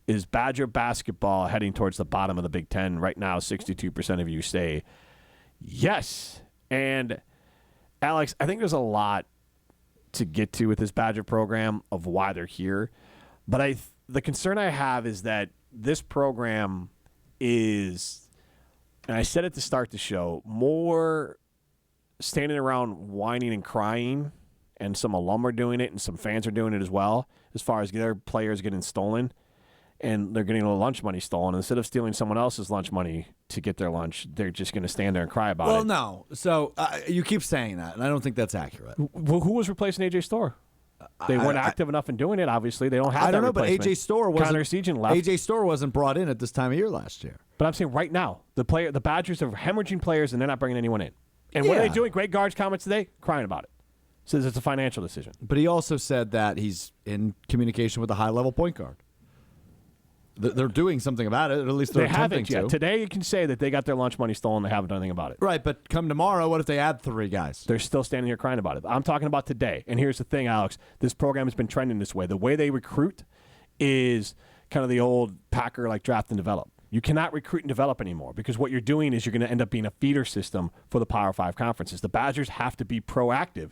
is Badger basketball heading towards the bottom of the Big Ten? Right now, 62% of you say yes. And, Alex, I think there's a lot to get to with this Badger program of why they're here. But the concern I have is that this program is, and I said it to start the show, more standing around whining and crying, and some alum are doing it and some fans are doing it as well, as far as their players getting stolen. And they're getting a lunch money stolen. Instead of stealing someone else's lunch money to get their lunch, they're just going to stand there and cry about it. Well, no. So you keep saying that, and I don't think that's accurate. Well, who was replacing A.J. Storr? They weren't active enough in doing it, obviously. They don't have that replacement. But A.J. Storr wasn't. Connor Seaton left. A.J. Storr wasn't brought in at this time of year last year. But I'm saying right now, the Badgers are hemorrhaging players, and they're not bringing anyone in. And what are they doing? Greg Gard's comments today? Crying about it. Says it's a financial decision. But he also said that he's in communication with a high-level point guard. They're doing something about it, or at least they're attempting to. Today you can say that they got their lunch money stolen. They haven't done anything about it. Right, but come tomorrow, what if they add 3 guys? They're still standing here crying about it. I'm talking about today. And here's the thing, Alex. This program has been trending this way. The way they recruit is kind of the old Packer, like draft and develop. You cannot recruit and develop anymore because what you're doing is you're going to end up being a feeder system for the Power 5 conferences. The Badgers have to be proactive.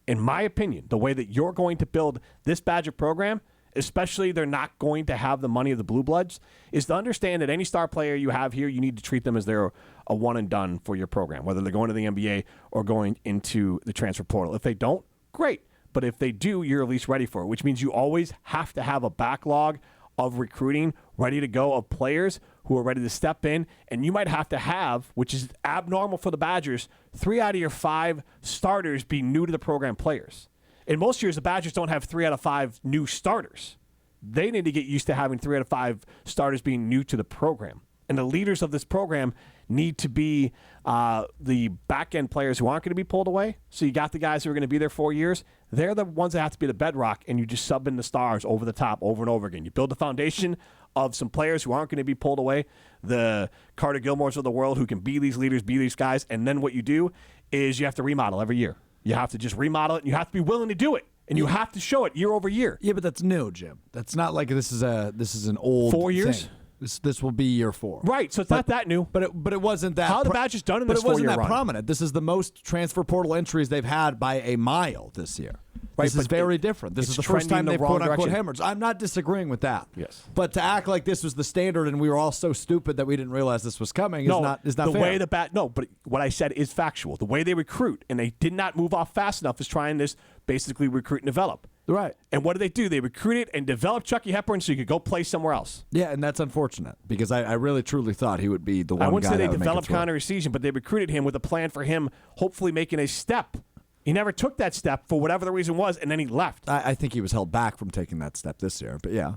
In my opinion, the way that you're going to build this Badger program, especially they're not going to have the money of the Blue Bloods, is to understand that any star player you have here, you need to treat them as they're a one and done for your program, whether they're going to the NBA or going into the transfer portal. If they don't, great. But if they do, you're at least ready for it, which means you always have to have a backlog of recruiting ready to go of players who are ready to step in. And you might have to have, which is abnormal for the Badgers, 3 out of your 5 starters be new to the program players. In most years, the Badgers don't have 3 out of 5 new starters. They need to get used to having 3 out of 5 starters being new to the program. And the leaders of this program need to be the back-end players who aren't going to be pulled away. So you got the guys who are going to be there 4 years. They're the ones that have to be the bedrock, and you just sub in the stars over the top over and over again. You build the foundation of some players who aren't going to be pulled away, the Carter Gilmores of the world who can be these leaders, be these guys, and then what you do is you have to remodel every year. You have to just remodel it, and you have to be willing to do it, and you have to show it year over year. Yeah, but that's new, Jim. That's not like this is an old 4 years. Thing. This will be year 4. Right, so it's not that new. But it wasn't that. How the Badgers done in this 4-year run? But it wasn't that prominent. This is the most transfer portal entries they've had by a mile this year. Right, this is very different. This is the first time they've quote-unquote hemorrhaged. I'm not disagreeing with that. Yes. But to act like this was the standard and we were all so stupid that we didn't realize this was coming is not fair. But what I said is factual. The way they recruit, and they did not move off fast enough, is trying this basically recruit and develop. Right. And what do? They recruited and developed Chucky Hepburn so he could go play somewhere else. Yeah, and that's unfortunate because I really, truly thought he would be the one guy. I wouldn't say they developed developed Connor Season, but they recruited him with a plan for him hopefully making a step. He never took that step for whatever the reason was, and then he left. I think he was held back from taking that step this year, but yeah,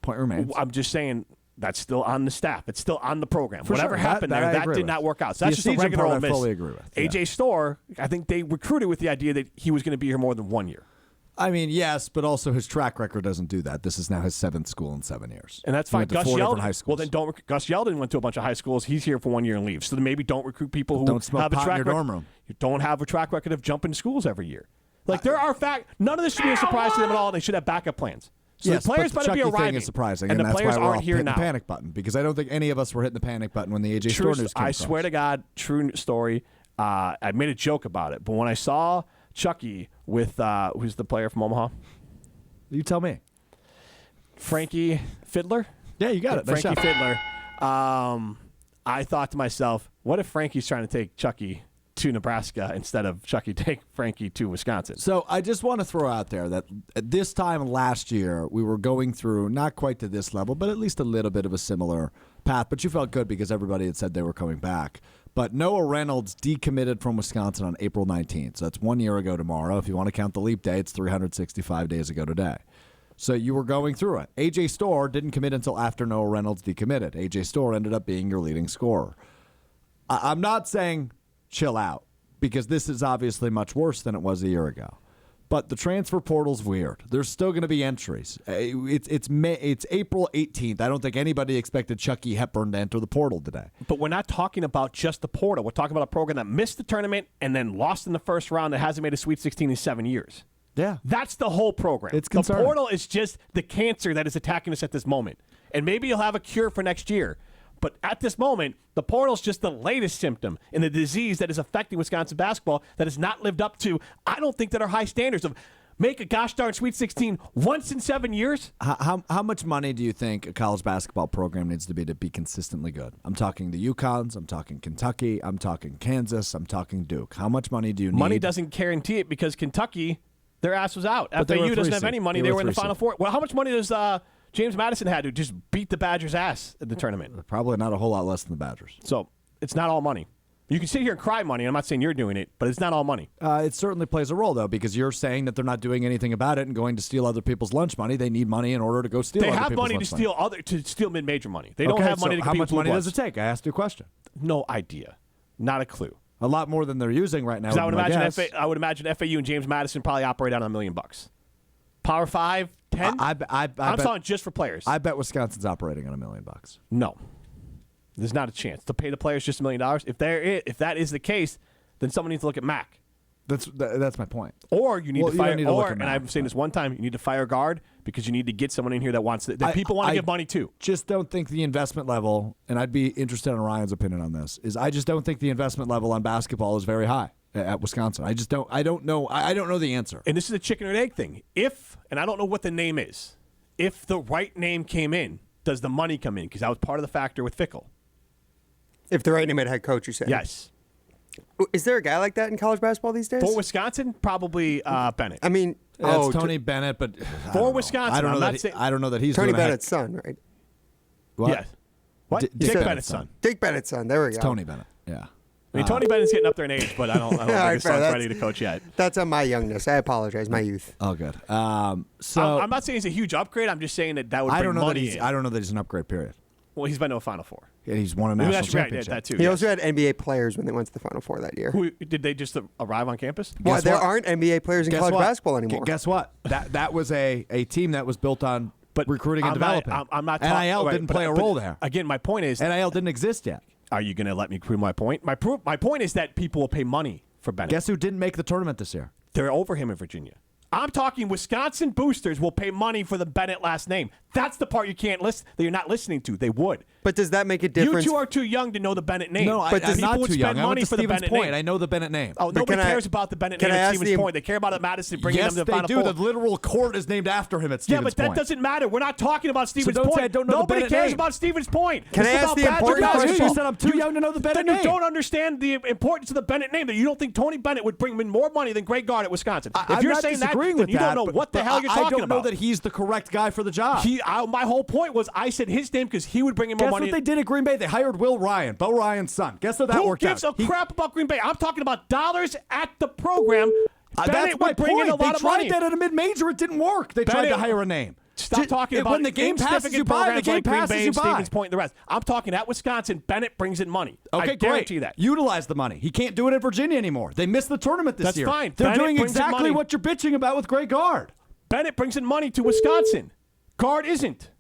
point remains. I'm just saying that's still on the staff. It's still on the program. For whatever sure. happened that did not work out. So that's just a regular Ole Miss. I fully agree with. A.J. Storr, I think they recruited with the idea that he was going to be here more than 1 year. I mean, yes, but also his track record doesn't do that. This is now his 7th school in 7 years. And that's fine. Gus Yeldon, high schools. Well, then Gus Yeldon went to a bunch of high schools. He's here for 1 year and leaves. So then maybe don't recruit people who don't have a track record. dorm room. You don't have a track record of jumping to schools every year. Like none of this should be a surprise to them at all. They should have backup plans. So yes, the players but the better be Chucky arriving. thing is surprising, and the that's players why we're aren't all here hitting now. the panic button because I don't think any of us were hitting the panic button when the A.J. Storr news came I swear to God, true story. I made a joke about it, but when I saw Chucky with who's the player from Omaha? You tell me. Frankie Fiddler? Yeah, you got it. Frankie Fiddler. I thought to myself, what if Frankie's trying to take Chucky to Nebraska instead of Chucky take Frankie to Wisconsin? So I just want to throw out there that at this time last year, we were going through, not quite to this level, but at least a little bit of a similar path. But you felt good because everybody had said they were coming back. But Noah Reynolds decommitted from Wisconsin on April 19th. So that's 1 year ago tomorrow. If you want to count the leap day, it's 365 days ago today. So you were going through it. A.J. Storr didn't commit until after Noah Reynolds decommitted. A.J. Storr ended up being your leading scorer. I'm not saying chill out because this is obviously much worse than it was a year ago. But the transfer portal's weird. There's still going to be entries. It's April 18th. I don't think anybody expected Chucky Hepburn to enter the portal today. But we're not talking about just the portal. We're talking about a program that missed the tournament and then lost in the first round that hasn't made a Sweet 16 in 7 years. Yeah. That's the whole program. It's the concerning. portal is just the cancer that is attacking us at this moment. And maybe you'll have a cure for next year. But at this moment, the portal is just the latest symptom in the disease that is affecting Wisconsin basketball that has not lived up to, I don't think, that our high standards of make a gosh darn Sweet 16 once in 7 years. How much money do you think a college basketball program needs to be consistently good? I'm talking the UConns, I'm talking Kentucky, I'm talking Kansas, I'm talking Duke. How much money do you need? Money doesn't guarantee it because Kentucky, their ass was out. But they were FAU doesn't have three-seed. any money. They were in the Final Four. Well, how much money does James Madison had to just beat the Badgers' ass at the tournament? Probably not a whole lot less than the Badgers. So it's not all money. You can sit here and cry money. I'm not saying you're doing it, but it's not all money. It certainly plays a role, though, because you're saying that they're not doing anything about it and going to steal other people's lunch money. They need money in order to go steal They other have people's money to steal mid-major money. They don't have money to compete how much with money Blue does it Bloods. take? I asked you a question. No idea. Not a clue. A lot more than they're using right now. Because I would would imagine FAU and James Madison probably operate out on $1 million. Power 5, 10? I'm talking just for players. I bet Wisconsin's operating on $1 million. No. There's not a chance. To pay the players just $1 million, if that is the case, then someone needs to look at Mac. That's my point. Or you need to fire, and Mac, I've seen this one time, you need to fire Gard because you need to get someone in here that people want to give money to. Just don't think the investment level, and I'd be interested in Ryan's opinion on this, is I just don't think the investment level on basketball is very high at Wisconsin. I don't know the answer. And this is a chicken or egg thing. And I don't know what the name is, if the right name came in, does the money come in? Because that was part of the factor with Fickle. If the right name had head coach, you said? Yes. Is there a guy like that in college basketball these days? For Wisconsin, probably Bennett. I mean, it's Tony Bennett, but for Wisconsin, I don't know that he's Tony doing Bennett's son, right? What? Yes. What? Dick Bennett's son. Dick Bennett's son. There we go. It's Tony Bennett. Yeah. I mean, Tony Bennett's getting up there in age, but I don't think his son's ready to coach yet. That's on my youngness. I apologize, my youth. Oh, good. So I'm not saying it's a huge upgrade. I'm just saying that would bring I don't know money that in. I don't know that he's an upgrade. Period. Well, he's been to a Final Four. Yeah, he's won a national That's right, championship. that too. He yes. also had NBA players when they went to the Final Four that year. Did they just arrive on campus? Well, Guess there what? aren't NBA players in Guess college what? basketball anymore. Guess what? That was a team that was built on recruiting and developing. I'm not NIL didn't play a role there. Again, my point is NIL didn't exist yet. Are you going to let me prove my point? My point is that people will pay money for Bennett. Guess who didn't make the tournament this year? They're over him in Virginia. I'm talking Wisconsin boosters will pay money for the Bennett last name. That's the part you can't listen that you're not listening to. They would. But does that make a difference? You two are too young to know the Bennett name. No, but I'm people not would too spend young. money I went to for the Stevens Bennett Point. name. I know the Bennett name. Oh, nobody cares about the Bennett name at Stevens Point. They care about Madison bringing yes, them to the they Final do. Four. The literal court is named after him at Yeah, Stevens but that Point. doesn't matter. We're not talking about Stevens don't Point. say I don't know the Nobody Bennett cares name. about Stevens Point. Can I This is ask about the Badger important basketball. question? You said I'm too young to know the Bennett Then name. you don't understand the importance of the Bennett name. That you don't think Tony Bennett would bring in more money than Greg Gard at Wisconsin. If I'm you're not saying that, disagreeing then with you that, don't know what the hell you're talking about. I don't know that he's the correct guy for the job. My whole point was I said his name because he would bring in more Guess money. what they did at Green Bay? They hired Will Ryan, Bo Ryan's son. Guess how that Who worked out? gives a crap about Green Bay? I'm talking about dollars at the program. That's Bennett my would bring in point. a lot They of tried money. that at a mid-major. It didn't work. They tried to hire a name. Stop talking about when the game passes you by. The game like Green passes Bay you and by. Stevens Point and the rest. I'm talking at Wisconsin. Bennett brings in money. Okay, I guarantee that. Utilize the money. He can't do it in Virginia anymore. They missed the tournament this That's year. fine. They're Bennett doing brings in exactly money. what you're bitching about with Greg Gard. Bennett brings in money to Wisconsin. Gard isn't.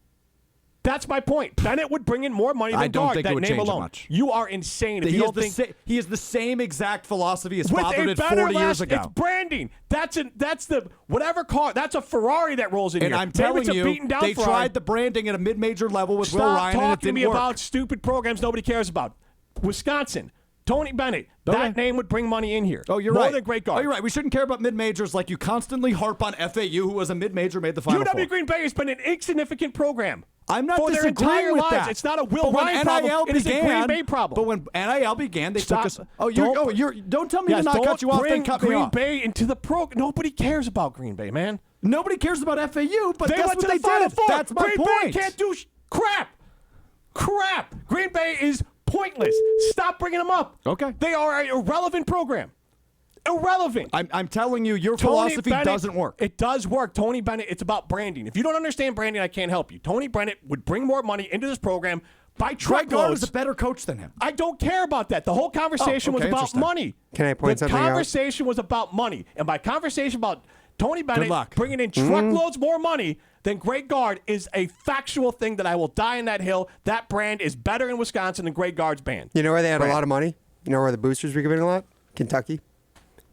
That's my point. Bennett would bring in more money than I don't Gard. think it That would name change it alone. much. You are insane if you don't think. He has the same exact philosophy his With father a did better 40 years last- ago. It's branding. That's the whatever car. That's a Ferrari that rolls in And here. I'm Maybe telling it's a beaten you, down they Ferrari. tried the branding at a mid-major level with Will Stop Ryan, and it talking to didn't me work. about stupid programs nobody cares about. Wisconsin, Tony Bennett. Okay. That name would bring money in here. Oh, you're More right. than Greg Gard. Oh, you're right. We shouldn't care about mid-majors like you constantly harp on FAU, who was a mid-major, made the Final Four. UW Green Bay has been an insignificant program. I'm not for their disagreeing entire with lives. that. It's not a Will But when Ryan NIL problem. It is a Green Bay problem. But when NIL began, they Stop. took us. Oh, don't tell me to not cut you off. Then cut me Green off. Bay into the program. Nobody cares about Green Bay, man. Nobody cares about FAU, but They guess went what to they the Final did? Four. That's my Green point. Bay can't do crap. Green Bay is pointless. Stop bringing them up. Okay. They are an irrelevant program. Irrelevant. I'm telling you, your Tony philosophy Bennett, doesn't work. It does work. Tony Bennett, it's about branding. If you don't understand branding, I can't help you. Tony Bennett would bring more money into this program by Greg Gard truckloads. is a better coach than him. I don't care about that. The whole conversation was okay, about interesting. money. Can I point something out? The conversation was about money. And by conversation about Tony Bennett luck. bringing in truckloads more money than Greg Gard is a factual thing that I will die in that hill. That brand is better in Wisconsin than Greg Gard's band. You know where they had a lot of money? You know where the boosters were giving a lot? Kentucky.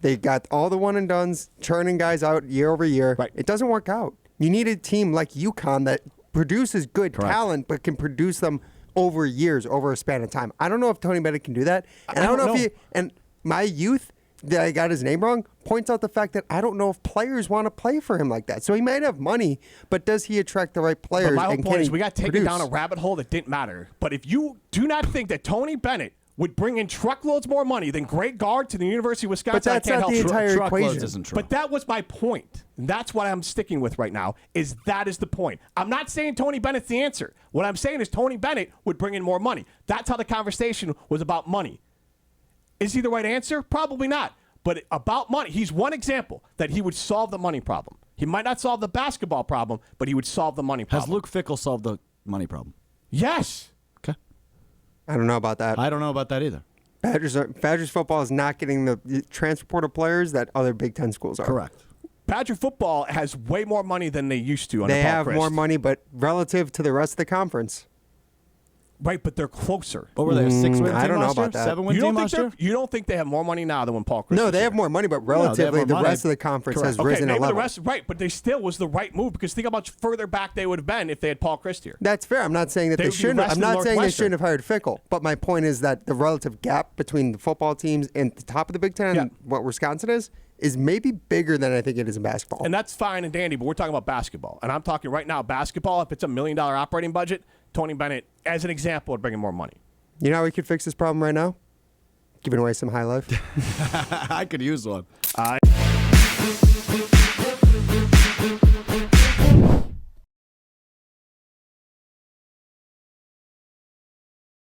They got all the one and dones, churning guys out year over year. Right. It doesn't work out. You need a team like UConn that produces good talent, but can produce them over years, over a span of time. I don't know if Tony Bennett can do that. And I don't know if he, and my youth, that I got his name wrong, points out the fact that I don't know if players want to play for him like that. So he might have money, but does he attract the right players? But my whole and point can is he we got taken produce? down a rabbit hole that didn't matter. But if you do not think that Tony Bennett would bring in truckloads more money than Greg Gard to the University of Wisconsin, But that's I can't not help the you. entire Truckloads equation. isn't true. But that was my point. And that's what I'm sticking with right now, is that is the point. I'm not saying Tony Bennett's the answer. What I'm saying is Tony Bennett would bring in more money. That's how the conversation was about money. Is he the right answer? Probably not. But about money, he's one example that he would solve the money problem. He might not solve the basketball problem, but he would solve the money problem. Has Luke Fickell solved the money problem? Yes. Okay. I don't know about that. I don't know about that either. Badgers football is not getting the transfer portal players that other Big Ten schools are. Correct. Badger football has way more money than they used to under They Paul have Chryst. more money, but relative to the rest of the conference. Right, but they're closer. What were they, a 6-win team I don't know last year? about that. 7-win You team don't, last year? you don't think they have more money now than when Paul Chryst No, was they here? have more money, but they have relatively, more the money. rest of the conference Correct. has Okay, risen a maybe level. the rest, right, but they still was the right move because think how much further back they would have been if they had Paul Chryst here. That's fair. I'm not saying that They they would be shouldn't. less I'm than not saying they Northwestern. shouldn't have hired Fickle. But my point is that the relative gap between the football teams and the top of the Big Ten and what Wisconsin is maybe bigger than I think it is in basketball. And that's fine and dandy, but we're talking about basketball. And I'm talking right now basketball, if it's $1 million operating budget, Tony Bennett, as an example, would bring in more money. You know how we could fix this problem right now? Giving away some high life. I could use one.